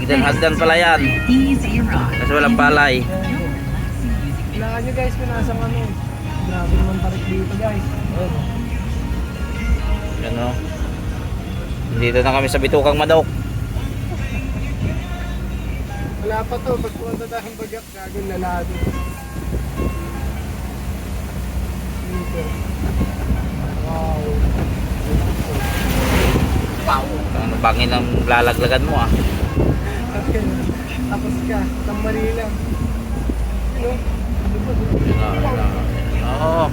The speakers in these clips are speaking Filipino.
Hagdan pala yan. Kasi walang palay. Kailangan nyo guys, pinasang ano. Grabe naman tarik dito guys. Ayun. Yan o. Dito na kami sa Bitukang Manok. Wala pa to, pag pumunta tayong Bagak, gagawin lalado. Dito. Wow. Wow. Ang bangin ang lalaglagan mo ah. Tapos ka, isang mali lang. Yun o. Oo.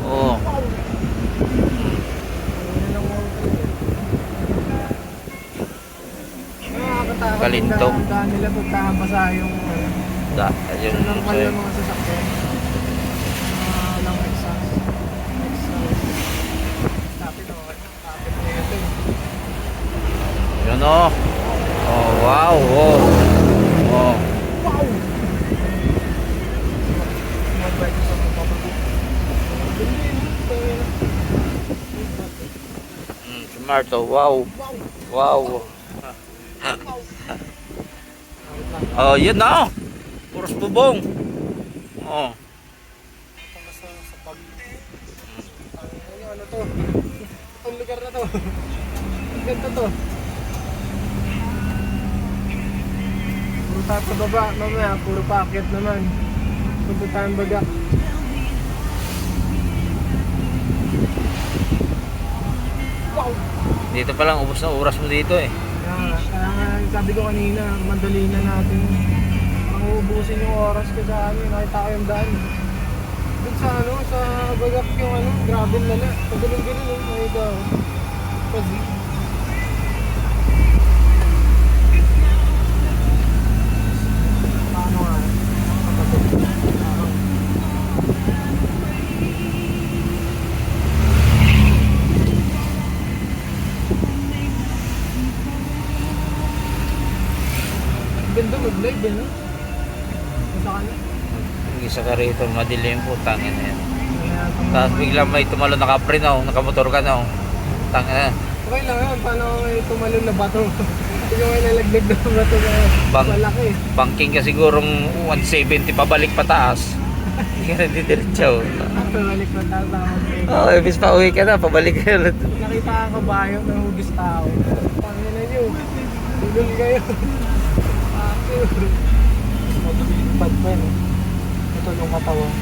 Oo. Kalinto. Ang daan nila pagkakabasa yung Yung normal yung mga sasakyan. Walang exhaust. Tapit o. Tapit na ito. yun o. Oh, wow. Oh. Oh. Wow! Mag-bike sa mga papalit. Smart oh. Wow. Wow. Oh, yun na. Puros bubong. Oh. Sa pag... Ano to? Ang lugar na to. Ang ganda to. Puro tayo sa baba, mamaya. Puro paakyat naman. Punta tayong Bagak. Wow! Dito pa lang ubos na oras mo dito eh. Kaya nga, sabi ko kanina, madali na natin. Parang uubusin yung oras ko sa ano, nakita ko yung daan. Dun sa ano, sa Bagak yung ano, grabe lala. Pagulong-gulong, nakita ko. Pazi. Paano nga? Ganda mag-live eh, no? Basta ka na. Yung isa ka rito, madilim po, tangin na yan. Tapos biglang may tumalo nakapre na, nakamotor ka na. Tangin na. Okay lang yun, paano may tumalon na bato? Hindi ko may nalagdag na bato na malaki. Banking ka sigurong 170 pabalik pataas. Hindi ka na didiretso. Pabalik na tayo Oo, ibis pa uwi ka na, pabalik ka na. nakita ka kabayo ng hugis tao. Pangin na nyo. Tulong kayo. Pad pa yun. Ito yung katawan.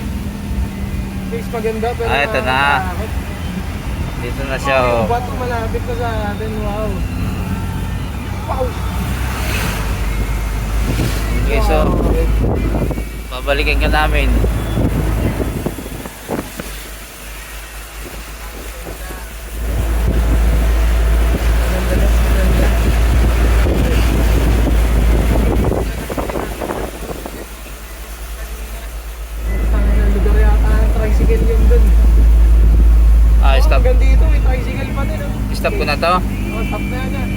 Guys, maganda pero Ito na. nakakatakot. Dito na siya Yung oh. bato malapit na sa atin. Wow. Wow. Okay, so babalikan ka namin. Tricycle yun dun. Ah, stop. Hanggang dito may tricycle pa din. Stop ko na to. Oh, stop na yan.